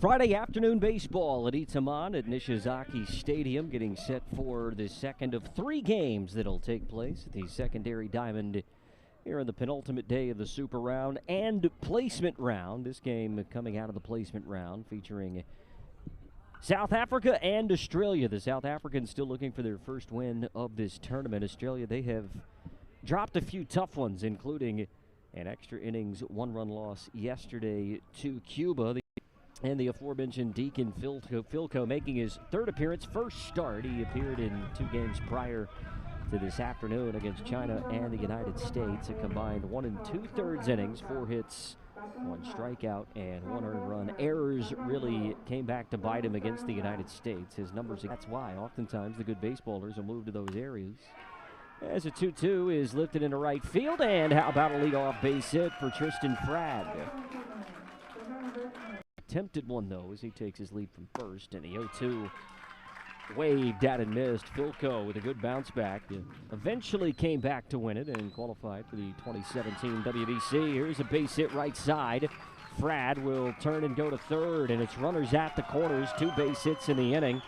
Friday afternoon baseball at Itaman at Nishizaki Stadium, getting set for the second of 3 games that'll take place at the secondary diamond here in the penultimate day of the Super Round and Placement Round. This game coming out of the Placement Round featuring South Africa and Australia. The South Africans still looking for their first win of this tournament. Australia, they have dropped a few tough ones, including an extra innings 1-run loss yesterday to Cuba. And the aforementioned Deacon Philco making his 3rd appearance, first start. He appeared in 2 games prior to this afternoon against China and the United States. A combined 1 2/3 innings, 4 hits, 1 strikeout, and 1 earned run. Errors really came back to bite him against the United States. His numbers, that's why oftentimes the good baseballers will move to those areas. As a 2-2 is lifted into right field, and how about a leadoff base hit for Tristan Frad? Attempted one, though, as he takes his lead from first, and the 0-2 waved at and missed. Philco with a good bounce back. Eventually came back to win it and qualified for the 2017 WBSC. Here's a base hit right side. Frad will turn and go to third, and it's runners at the corners. 2 base hits in the inning.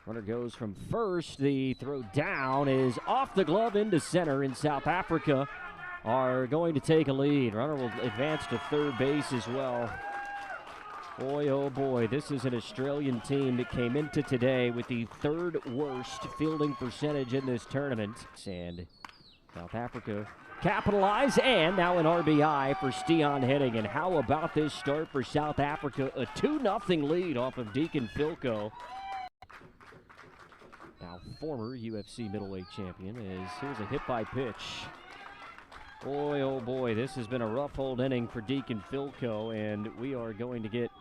Runner goes from first. The throw down is off the glove into center, in South Africa are going to take a lead. Runner will advance to third base as well. Boy, oh boy, this is an Australian team that came into today with the 3rd worst fielding percentage in this tournament. And South Africa capitalize, and now an RBI for Stian Henning. And how about this start for South Africa? A 2-0 lead off of Deacon Philco. Now former UFC middleweight champion here's a hit by pitch. Boy, oh boy, this has been a rough old inning for Deacon Philco, and we are going to get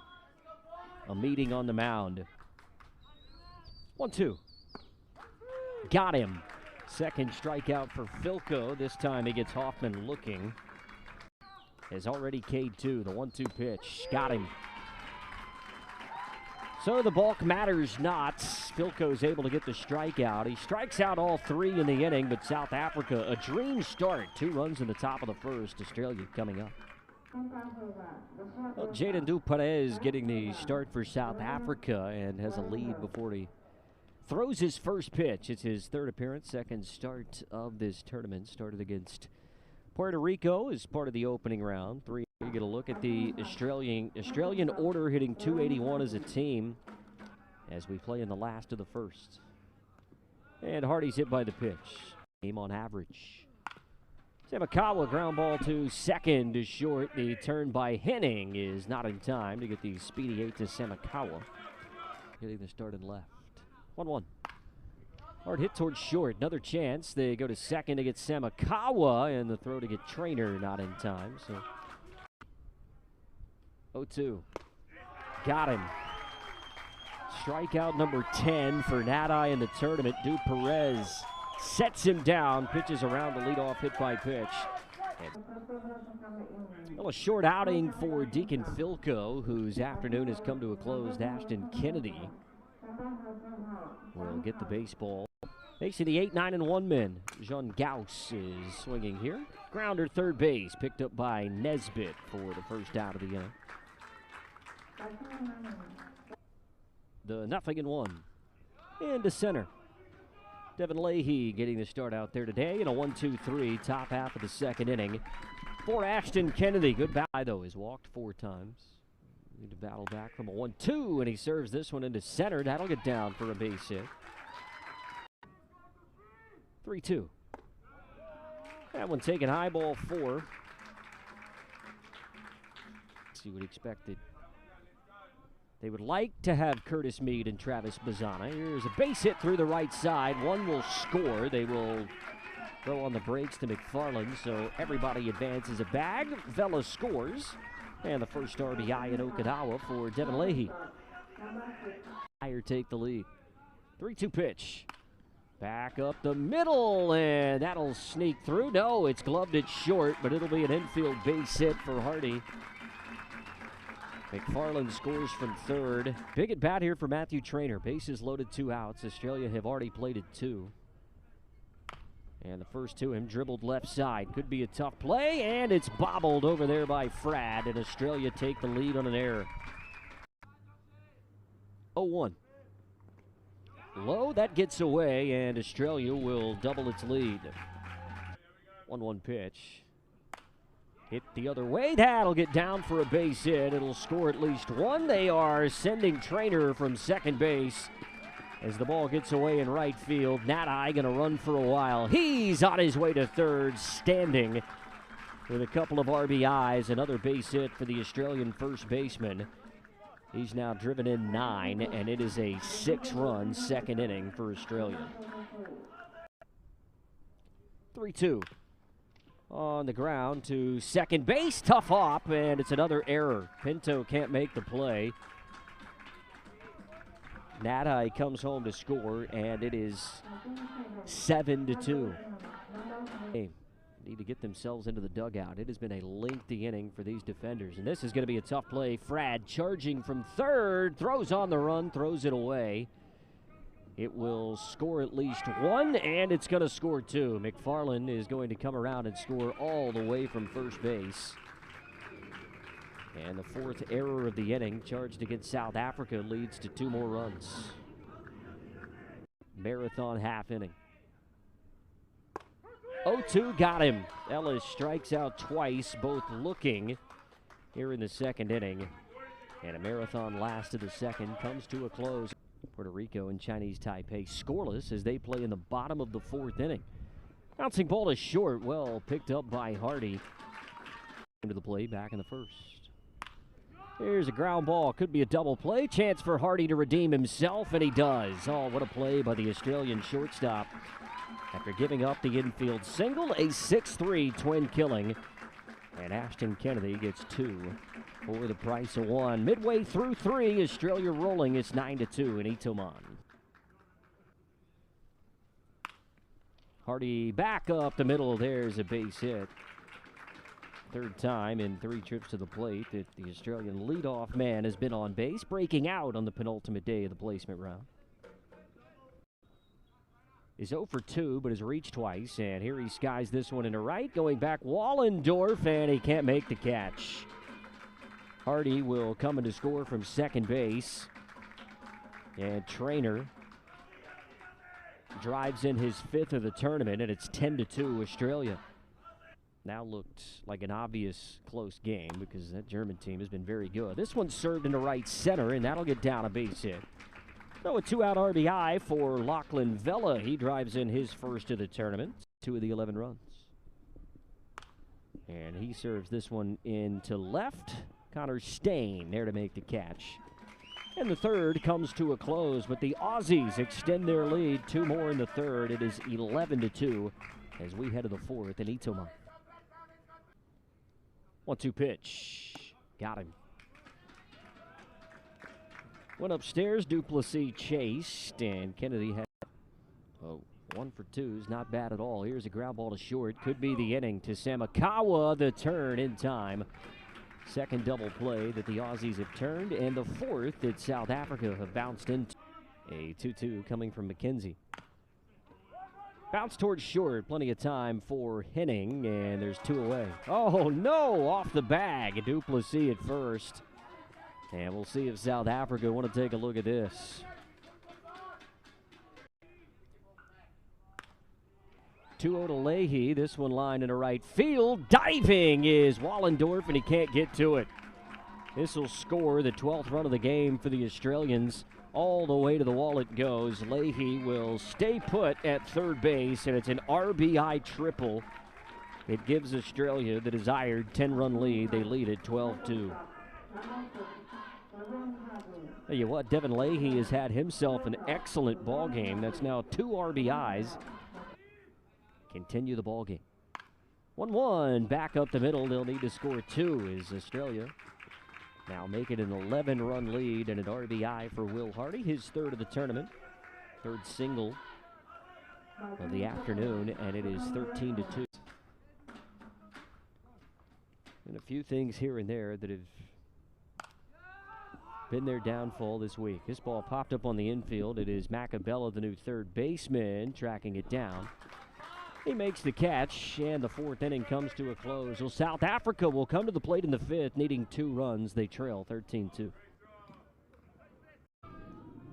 a meeting on the mound. 1-2. Got him. 2nd strikeout for Philco. This time he gets Hoffman looking. Has already K'd 2. The 1-2 pitch. Got him. So the balk matters not. Philco's able to get the strikeout. He strikes out all 3 in the inning, but South Africa, a dream start. 2 runs in the top of the first. Australia coming up. Well, Jaden Duperez getting the start for South Africa and has a lead before he throws his first pitch. It's his 3rd appearance, 2nd start of this tournament. Started against Puerto Rico as part of the opening round. You get a look at the Australian order, hitting .281 as a team as we play in the last of the first. And Hardy's hit by the pitch. Game on average. Samakawa ground ball to second is short. The turn by Henning is not in time to get the speedy 8 to Samakawa. Getting the start and left. 1-1. Hard hit towards short. Another chance. They go to second to get Samakawa, and the throw to get Trainer not in time. So 0-2. Got him. Strikeout number 10 for Nadi in the tournament. Duperez sets him down, pitches around the leadoff hit by pitch. Well, a short outing for Deacon Philco, whose afternoon has come to a close. Ashton Kennedy will get the baseball. Facing the 8, 9, and 1 men. Jean Gauss is swinging here. Grounder third base, picked up by Nesbitt for the first out of the inning. The 0-1. Into center. Devin Leahy getting the start out there today in a 1-2-3, top half of the 2nd inning. For Ashton Kennedy, good bat though, he's walked 4 times. Need to battle back from a 1-2, and he serves this one into center. That'll get down for a base hit. 3-2. That one taken high, ball 4. You would expect it. They would like to have Curtis Mead and Travis Bazzana. Here's a base hit through the right side. One will score. They will throw on the brakes to McFarland, so everybody advances a bag. Vela scores. And the first RBI in Okinawa for Devin Leahy. Fire take the lead. 3-2 pitch. Back up the middle, and that'll sneak through. No, it's gloved it short, but it'll be an infield base hit for Hardy. McFarland scores from third. Big at bat here for Matthew Trainer. Bases loaded, 2 outs. Australia have already played at 2. And the first to him, dribbled left side. Could be a tough play, and it's bobbled over there by Frad, and Australia take the lead on an error. 0-1. Low, that gets away, and Australia will double its lead. 1-1 pitch. Hit the other way. That'll get down for a base hit. It'll score at least one. They are sending Trainer from second base as the ball gets away in right field. Nadai going to run for a while. He's on his way to third, standing with a couple of RBIs. Another base hit for the Australian first baseman. He's now driven in 9, and it is a 6-run second inning for Australia. 3-2. On the ground to second base. Tough hop, and it's another error. Pinto can't make the play. Nadai comes home to score, and it is 7-2. Need to get themselves into the dugout. It has been a lengthy inning for these defenders, and this is going to be a tough play. Frad charging from third, throws on the run, throws it away. It will score at least one, and it's going to score two. McFarland is going to come around and score all the way from first base. And the fourth error of the inning, charged against South Africa, leads to 2 more runs. Marathon half inning. 0-2, got him. Ellis strikes out twice, both looking here in the second inning. And a marathon last of the second comes to a close. Puerto Rico and Chinese Taipei scoreless as they play in the bottom of the fourth inning. Bouncing ball is short, well picked up by Hardy. Into the play back in the first. Here's a ground ball, could be a double play. Chance for Hardy to redeem himself, and he does. Oh, what a play by the Australian shortstop. After giving up the infield single, a 6-3 twin killing. And Ashton Kennedy gets 2 for the price of 1. Midway through 3, Australia rolling. It's 9-2 in Itoman. Hardy back up the middle. There's a base hit. Third time in 3 trips to the plate that the Australian leadoff man has been on base, breaking out on the penultimate day of the placement round. Is 0 for 2, but has reached twice, and here he skies this one into right. Going back, Wallendorf, and he can't make the catch. Hardy will come in to score from second base, and Trainer drives in his 5th of the tournament, and it's 10-2 Australia. Now looked like an obvious close game because that German team has been very good. This one's served into right center, and that'll get down a base hit. So a 2-out RBI for Lachlan Vela. He drives in his first of the tournament, 2 of the 11 runs. And he serves this one into left. Connor Stain there to make the catch. And the third comes to a close, but the Aussies extend their lead. 2 more in the third. It is 11-2 as we head to the fourth in Itoman. 1-2 pitch. Got him. Went upstairs, Duplessis chased, and Kennedy had 1 for 2 is not bad at all. Here's a ground ball to short. Could be the inning to Samakawa. The turn in time. Second double play that the Aussies have turned, and the fourth that South Africa have bounced into. A 2-2 coming from McKenzie. Bounce towards short, plenty of time for Henning, and there's 2 away. Oh no, off the bag. Duplessis at first. And we'll see if South Africa want to take a look at this. 2-0 to Leahy. This one lined into right field. Diving is Wallendorf, and he can't get to it. This will score the 12th run of the game for the Australians. All the way to the wall it goes. Leahy will stay put at third base, and it's an RBI triple. It gives Australia the desired 10-run lead. They lead at 12-2. Tell you what, Devin Leahy has had himself an excellent ball game. That's now 2 RBIs. Continue the ball game. 1-1, back up the middle. They'll need to score 2 as Australia now make it an 11-run lead and an RBI for Will Hardy, his 3rd of the tournament. 3rd single of the afternoon, and it is 13-2. And a few things here and there that have been their downfall this week. This ball popped up on the infield. It is Macabella, the new third baseman, tracking it down. He makes the catch, and the fourth inning comes to a close. Well, South Africa will come to the plate in the fifth, needing 2 runs. They trail 13-2.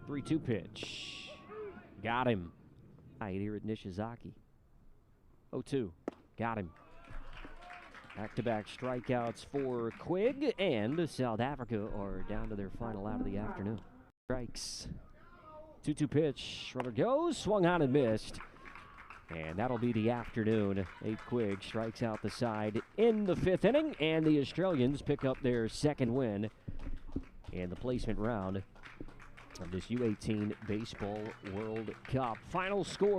3-2 pitch. Got him. Right here at Nishizaki. 0-2. Got him. Back-to-back strikeouts for Quigg, and South Africa are down to their final out of the afternoon. Strikes. 2-2 pitch. Runner goes, swung on and missed. And that'll be the afternoon. Nate Quigg strikes out the side in the fifth inning, and the Australians pick up their second win in the placement round of this U-18 Baseball World Cup. Final score.